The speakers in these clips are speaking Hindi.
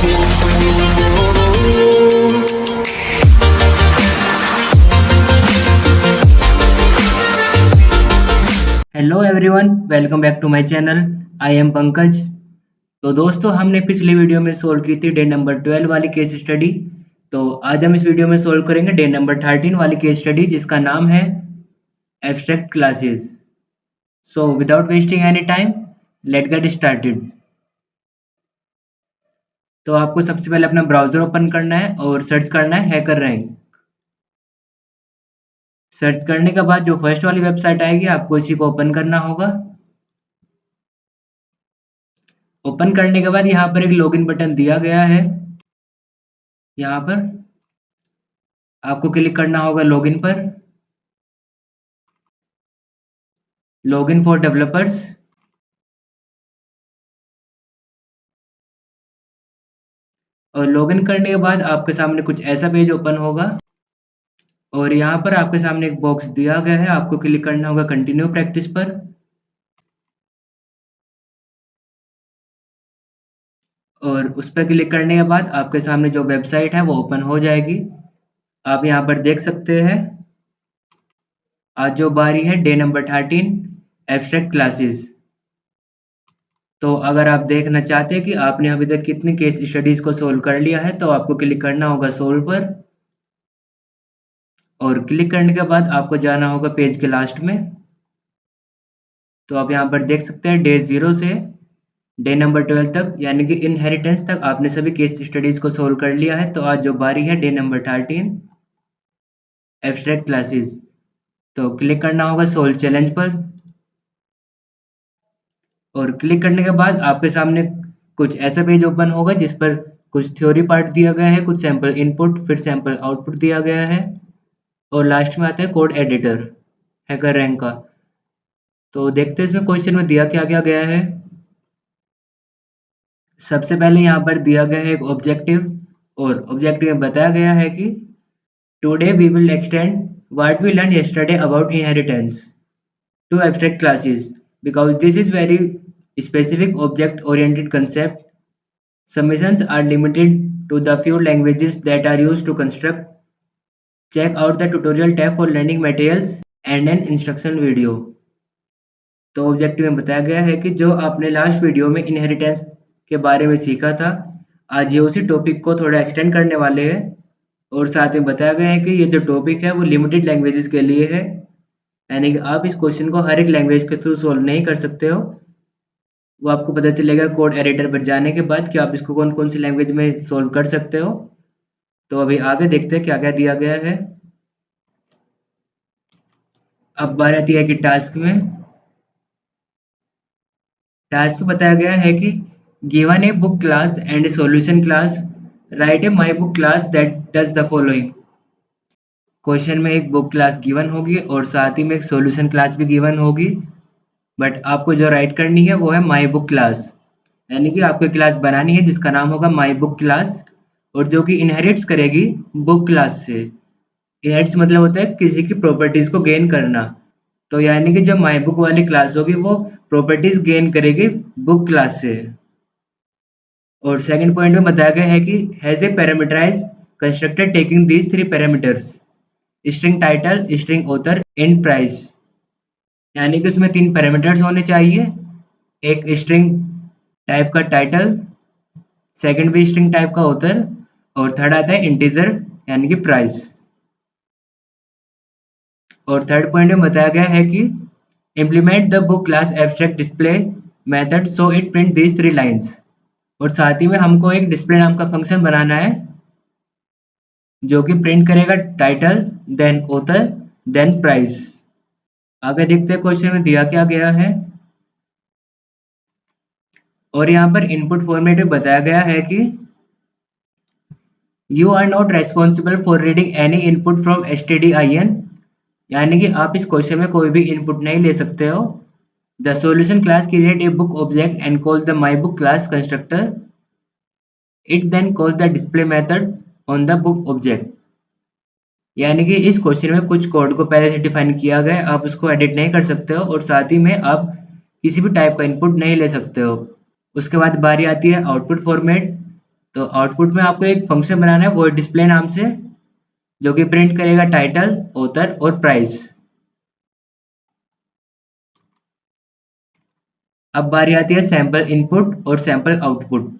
Hello everyone, welcome back to my channel. I am Pankaj. तो दोस्तों, हमने पिछली वीडियो में सोल्व की थी डे नंबर 12 वाली केस स्टडी। तो आज हम इस वीडियो में सोल्व करेंगे डे नंबर 13 वाली केस स्टडी, जिसका नाम है abstract classes. So without wasting any time, let get started. तो आपको सबसे पहले अपना ब्राउजर ओपन करना है और सर्च करना है हैकर रैंक। सर्च करने के बाद जो फर्स्ट वाली वेबसाइट आएगी, आपको इसी को ओपन करना होगा। ओपन करने के बाद यहाँ पर एक लॉगिन बटन दिया गया है। यहाँ पर आपको क्लिक करना होगा लॉगिन पर। Login for developers. और लॉगिन करने के बाद आपके सामने कुछ ऐसा पेज ओपन होगा और यहाँ पर आपके सामने एक बॉक्स दिया गया है। आपको क्लिक करना होगा कंटिन्यू प्रैक्टिस पर। और उस पर क्लिक करने के बाद आपके सामने जो वेबसाइट है वो ओपन हो जाएगी। आप यहाँ पर देख सकते हैं आज जो बारी है डे नंबर 13 एब्स्ट्रैक्ट क्लासेस। तो अगर आप देखना चाहते हैं कि आपने अभी तक कितनी केस स्टडीज को सोल्व कर लिया है, तो आपको क्लिक करना होगा सोल्व पर। और क्लिक करने के बाद आपको जाना होगा पेज के लास्ट में। तो आप यहाँ पर देख सकते हैं डे 0 से डे नंबर 12 तक, यानी कि इनहेरिटेंस तक आपने सभी केस स्टडीज को सोल्व कर लिया है। तो आज जो बारी है डे नंबर 13 एब्स्ट्रैक्ट क्लासेस। तो क्लिक करना होगा सोल्व चैलेंज पर। और क्लिक करने के बाद आपके सामने कुछ ऐसा पेज ओपन होगा जिस पर कुछ थ्योरी पार्ट दिया गया है, कुछ सैंपल इनपुट, फिर सैंपल आउटपुट दिया गया है और लास्ट में आता है कोड एडिटर हैकर रैंक का। तो देखते हैं इसमें क्वेश्चन में दिया क्या क्या गया है। सबसे पहले यहाँ पर दिया गया है एक ऑब्जेक्टिव, और ऑब्जेक्टिव में बताया गया है कि today we will extend what we learn yesterday about inheritance to abstract classes because this is very specific object oriented concept. Submissions are limited to the few languages that are used to construct. Check out the tutorial tab for learning materials and an instruction video. तो ऑब्जेक्टिव में बताया गया है कि जो आपने लास्ट वीडियो में इनहेरिटेंस के बारे में सीखा था, आज ये उसी टॉपिक को थोड़ा एक्सटेंड करने वाले हैं। और साथ में बताया गया है कि ये जो टॉपिक है वो लिमिटेड लैंग्वेजेस के लिए है, यानी कि आप इस क्वेश्चन को हर एक लैंग्वेज के थ्रू सोल्व नहीं कर सकते हो। वो आपको पता चलेगा कोड एडिटर पर जाने के बाद कि आप इसको कौन कौन सी लैंग्वेज में सोल्व कर सकते हो। तो अभी आगे देखते हैं क्या क्या दिया गया है। अब बात आती है कि टास्क में। टास्क में बताया गया है कि given a book class and A solution class, right A my book class that does the following. Question में एक बुक क्लास गिवन होगी और साथ ही में एक सॉल्यूशन क्लास भी गिवन होगी, बट आपको जो राइट करनी है वो है माई बुक क्लास, यानी कि आपको क्लास बनानी है जिसका नाम होगा माई बुक क्लास, और जो कि इनहेरिट्स करेगी बुक क्लास से। इनहेरिट्स मतलब होता है किसी की प्रॉपर्टीज को गेन करना। तो यानी कि जो माई बुक वाली क्लास होगी वो प्रॉपर्टीज गेन करेगी बुक क्लास से। और सेकंड पॉइंट में बताया गया है कि has a parameterize constructor taking these 3 parameters, string title, string author, and price. यानी कि उसमें 3 पैरामीटर्स होने चाहिए, एक स्ट्रिंग टाइप का टाइटल, सेकंड भी स्ट्रिंग टाइप का ऑथर, और थर्ड आता है इंटीजर यानी कि प्राइस। और थर्ड पॉइंट में बताया गया है कि implement the book class abstract display method so it print these 3 lines. और साथ ही में हमको एक डिस्प्ले नाम का फंक्शन बनाना है जो कि प्रिंट करेगा title, then author, then price. आगे देखते हैं क्वेश्चन में दिया क्या गया है। और यहाँ पर इनपुट फॉर्मेट में बताया गया है कि you are not responsible for reading any input from stdin, यानी कि आप इस क्वेश्चन में कोई भी इनपुट नहीं ले सकते हो। The solution class create a book object and call the my book class constructor, it then calls the display method on the book object. यानी कि इस क्वेश्चन में कुछ कोड को पहले से डिफाइन किया गया है, आप उसको एडिट नहीं कर सकते हो, और साथ ही में आप किसी भी टाइप का इनपुट नहीं ले सकते हो। उसके बाद बारी आती है आउटपुट फॉर्मेट। तो आउटपुट में आपको एक फंक्शन बनाना है वो डिस्प्ले नाम से, जो कि प्रिंट करेगा टाइटल, ऑथर और प्राइस। अब बारी आती है सैंपल इनपुट और सैंपल आउटपुट।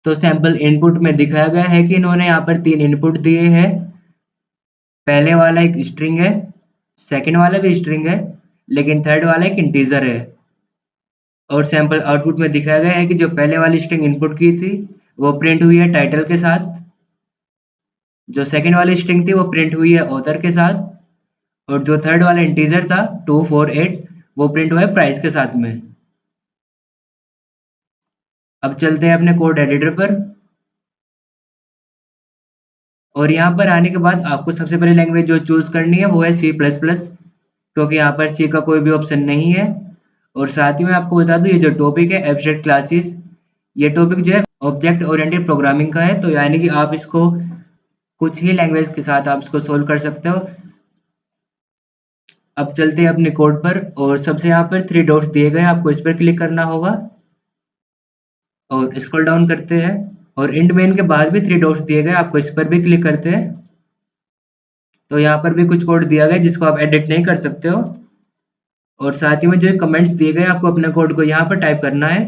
तो सैंपल इनपुट में दिखाया गया है कि इन्होंने यहाँ पर 3 इनपुट दिए हैं। पहले वाला एक स्ट्रिंग है, सेकंड वाला भी स्ट्रिंग है, लेकिन थर्ड वाला एक इंटीजर है। और सैंपल आउटपुट में दिखाया गया है कि जो पहले वाली स्ट्रिंग इनपुट की थी वो प्रिंट हुई है टाइटल के साथ, जो सेकंड वाली स्ट्रिंग थी वो प्रिंट हुई है ऑथर के साथ, और जो थर्ड वाला इंटीजर था 248 वो प्रिंट हुआ है प्राइस के साथ में। अब चलते हैं अपने कोड एडिटर पर। और यहाँ पर आने के बाद आपको सबसे पहले लैंग्वेज जो चूज करनी है वो है सी प्लस प्लस, क्योंकि यहाँ पर सी का कोई भी ऑप्शन नहीं है। और साथ ही मैं आपको बता दूं ये जो टॉपिक है एब्स्ट्रैक्ट क्लासेस, ये टॉपिक जो है ऑब्जेक्ट ओरिएंटेड प्रोग्रामिंग का है, तो यानी कि आप इसको कुछ ही लैंग्वेज के साथ आप इसको सोल्व कर सकते हो। अब चलते हैं अपने कोड पर, और सबसे यहाँ पर 3 डॉट्स दिए गए हैं, आपको इस पर क्लिक करना होगा और स्क्रॉल डाउन करते हैं। और इंड मेन के बाद भी 3 डॉट्स दिए गए, आपको इस पर भी क्लिक करते हैं। तो यहाँ पर भी कुछ कोड दिया गया है जिसको आप एडिट नहीं कर सकते हो। और साथ ही में जो कमेंट्स दिए गए आपको अपने कोड को यहाँ पर टाइप करना है।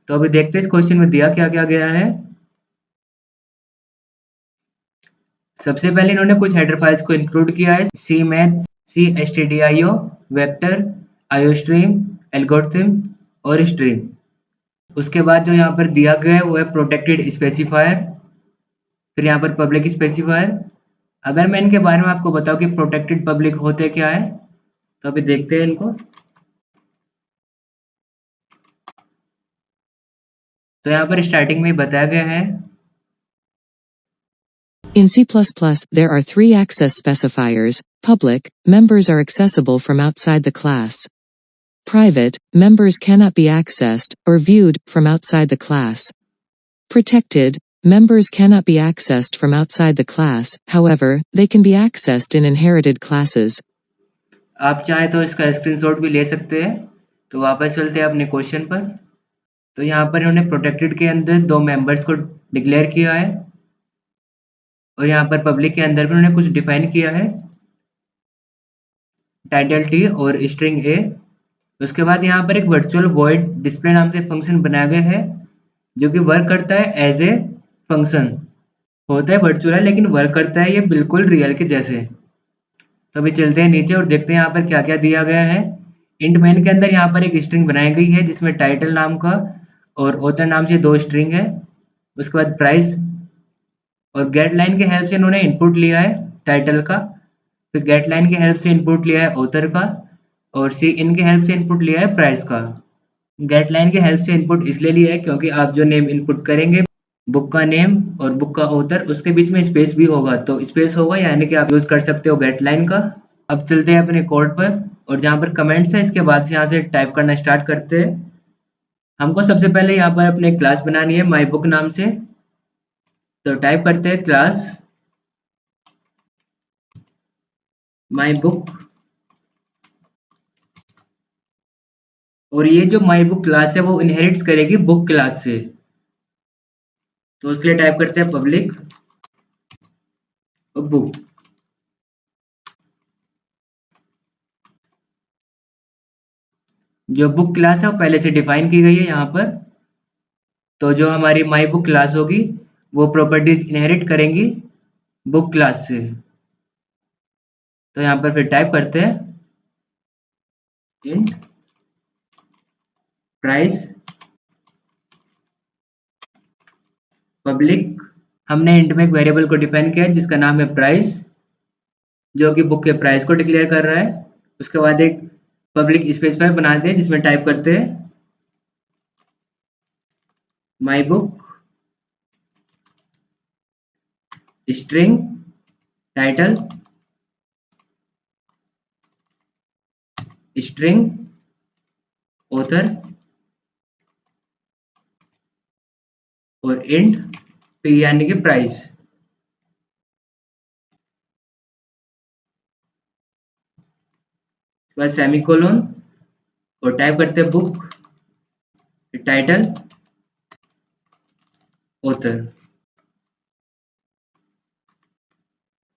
तो अभी देखते हैं इस क्वेश्चन में दिया क्या क्या गया है। सबसे पहले इन्होंने कुछ हेडर फाइल्स को इंक्लूड किया है, सी मैथ्स, सी stdio, वेक्टर, आईओस्ट्रीम, एल्गोरिथम और स्ट्रीम। उसके बाद जो यहाँ पर दिया गया है वो है प्रोटेक्टेड स्पेसिफायर, फिर यहाँ पर पब्लिक स्पेसिफायर। अगर मैं इनके बारे में आपको बताऊं कि प्रोटेक्टेड पब्लिक होते क्या है, तो अभी देखते हैं इनको। तो यहाँ पर स्टार्टिंग में बताया गया है In C++, there are 3 access specifiers. Public, members are accessible from outside the class. Private, members cannot be accessed or viewed from outside the class. Protected, members cannot be accessed from outside the class, however, they can be accessed in inherited classes. आप चाहे तो इसका स्क्रीनशॉट भी ले सकते हैं। तो वापस चलते हैं अपने क्वेश्चन पर। तो यहाँ पर इन्होंने प्रोटेक्टेड के अंदर 2 मेंबर्स को डिक्लेयर किया है, और यहाँ पर पब्लिक के अंदर भी उन्होंने कुछ डिफाइन किया है, टाइटल टी और स्ट्रिंग ए। उसके बाद यहाँ पर एक वर्चुअल वॉइड डिस्प्ले नाम से फंक्शन बनाया गया है, जो कि वर्क करता है एज ए फंक्शन। होता है वर्चुअल है लेकिन वर्क करता है ये बिल्कुल रियल के जैसे। तो अभी चलते हैं नीचे और देखते हैं यहाँ पर क्या क्या दिया गया है। इंट मेन के अंदर यहाँ पर एक स्ट्रिंग बनाई गई है जिसमें टाइटल नाम का और ऑथर नाम से 2 स्ट्रिंग है। उसके बाद प्राइस, और गेट लाइन के हेल्प से इन्होंने इनपुट लिया है टाइटल का, फिर गेट लाइन के हेल्प से इनपुट लिया है ऑथर का, और सी इन के हेल्प से इनपुट लिया है प्राइस का। गेट लाइन के हेल्प से इनपुट इसलिए लिया है क्योंकि आप जो नेम इनपुट करेंगे, बुक का नेम और बुक का ऑथर, उसके बीच में स्पेस भी होगा, तो स्पेस होगा यानी कि आप यूज कर सकते हो गेट लाइन का। अब चलते हैं अपने कोड पर, और जहाँ पर कमेंट्स है इसके बाद से यहाँ से टाइप करना स्टार्ट करते हैं। हमको सबसे पहले यहाँ पर अपने क्लास बनानी है माई बुक नाम से। तो टाइप करते हैं क्लास माई बुक, और ये जो माई बुक क्लास है वो इनहेरिट्स करेगी बुक क्लास से। तो उसके लिए टाइप करते हैं पब्लिक बुक। जो बुक क्लास है वो पहले से डिफाइन की गई है यहाँ पर। तो जो हमारी माई बुक क्लास होगी वो प्रॉपर्टीज इनहेरिट करेंगी बुक क्लास से। तो यहाँ पर फिर टाइप करते हैं इंट प्राइस पब्लिक। हमने इंट में एक वेरिएबल को डिफाइन किया है जिसका नाम है प्राइस, जो कि बुक के प्राइस को डिक्लेयर कर रहा है। उसके बाद एक पब्लिक स्पेसिफायर बनाते हैं जिसमें टाइप करते हैं my book string title string author और इंट पी यानी कि प्राइस। उसके बाद सेमीकोलन और टाइप करते हैं बुक टाइटल ऑथर।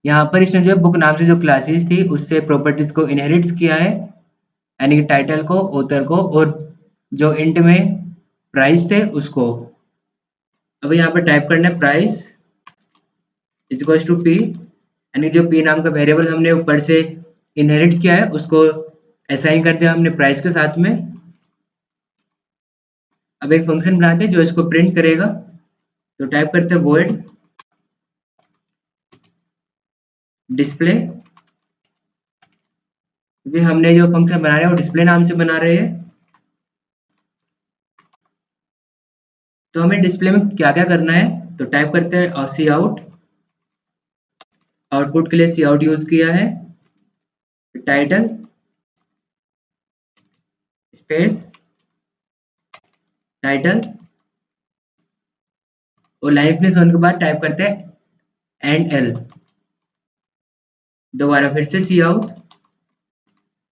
यहाँ पर इसने जो है बुक नाम से जो क्लासेस थी उससे प्रॉपर्टीज को इनहेरिट्स किया है, यानी कि टाइटल को, ऑथर को, और जो इंट में प्राइस थे उसको। अब यहाँ पर टाइप करना है price is equals to p, यानी जो पी नाम का वेरिएबल हमने ऊपर से इनहेरिट किया है उसको असाइन कर दिया हमने प्राइस के साथ में। अब एक फंक्शन बनाते हैं जो इसको प्रिंट करेगा, तो टाइप करते हैं void डिस्प्ले, क्योंकि हमने जो फंक्शन बना रहे हैं वो डिस्प्ले नाम से बना रहे हैं। तो हमें डिस्प्ले में क्या क्या करना है, तो टाइप करते हैं सी आउट, आउटपुट के लिए सी आउट यूज किया है, टाइटल स्पेस टाइटल, और लाइन फिनिश होने के बाद टाइप करते हैं एंड एल। दोबारा फिर से सी आउट,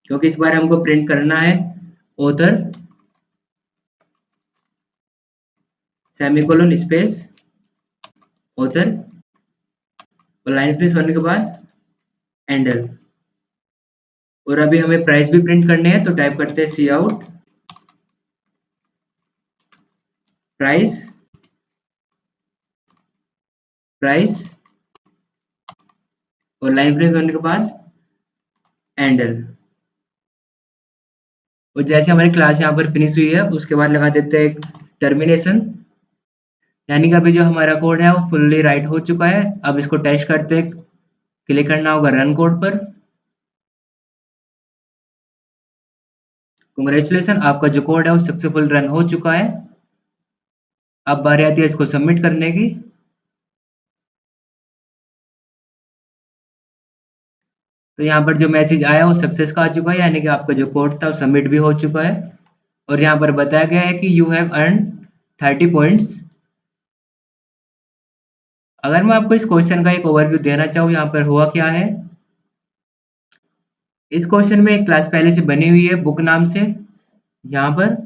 क्योंकि इस बार हमको प्रिंट करना है ऑथर सेमीकोलन स्पेस ऑथर, और लाइन फिनिश होने के बाद एंडल। और अभी हमें प्राइस भी प्रिंट करने हैं, तो टाइप करते हैं सी आउट प्राइस प्राइस, और लाइन फिनिश होने के बाद एंडल। और जैसे हमारी क्लास यहाँ पर फिनिश हुई है उसके बाद लगा देते हैं एक टर्मिनेशन, यानी कि अभी जो हमारा कोड है वो फुल्ली राइट हो चुका है। अब इसको टेस्ट करते हैं, क्लिक करना होगा रन कोड पर। कांग्रेचुलेसन, आपका जो कोड है वो सक्सेसफुल रन हो चुका है। अब बारी आती है इसको सबमिट करने की। तो यहाँ पर जो मैसेज आया वो सक्सेस का आ चुका है, यानी कि आपका जो कोड था वो सबमिट भी हो चुका है। और यहाँ पर बताया गया है कि यू हैव अर्न 30 पॉइंट्स। अगर मैं आपको इस क्वेश्चन का एक ओवरव्यू देना चाहूँ, यहाँ पर हुआ क्या है। इस क्वेश्चन में एक क्लास पहले से बनी हुई है बुक नाम से यहाँ पर,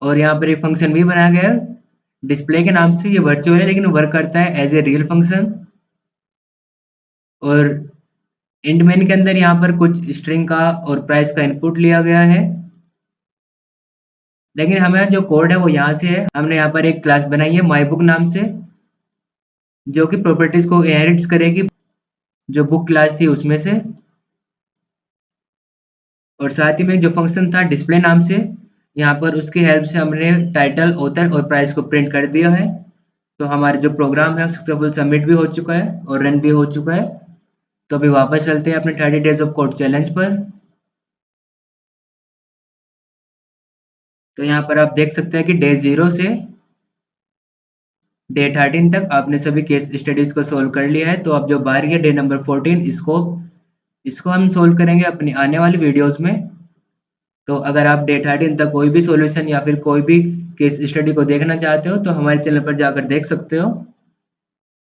और यहाँ पर एक फंक्शन भी बनाया गया है डिस्प्ले के नाम से। ये वर्चुअल है लेकिन वर्क करता है एज ए रियल फंक्शन। और इंट मेन के अंदर यहाँ पर कुछ स्ट्रिंग का और प्राइस का इनपुट लिया गया है, लेकिन हमारा जो कोड है वो यहाँ से है। हमने यहाँ पर एक क्लास बनाई है माई बुक नाम से, जो कि प्रॉपर्टीज को इनहेरिट्स करेगी जो बुक क्लास थी उसमें से। और साथ ही में जो फंक्शन था डिस्प्ले नाम से, यहाँ पर उसकी हेल्प से हमने टाइटल, ऑथर और प्राइस को प्रिंट कर दिया है। तो हमारा जो प्रोग्राम है सक्सेसफुल सबमिट भी हो चुका है और रन भी हो चुका है। तो अभी वापस चलते हैं अपने 30 डेज ऑफ कोड चैलेंज पर। तो यहाँ पर आप देख सकते हैं कि डे 0 से डे 13 तक आपने सभी केस स्टडीज को सोल्व कर लिया है। तो अब जो बारी है डे नंबर 14, इसको हम सोल्व करेंगे अपनी आने वाली वीडियोस में। तो अगर आप डे 13 तक कोई भी सॉल्यूशन या फिर कोई भी केस स्टडी को देखना चाहते हो तो हमारे चैनल पर जाकर देख सकते हो।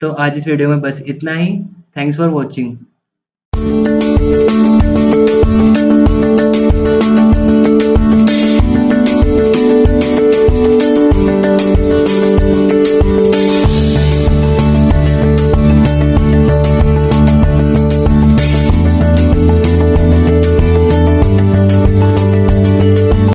तो आज इस वीडियो में बस इतना ही। Thanks for watching.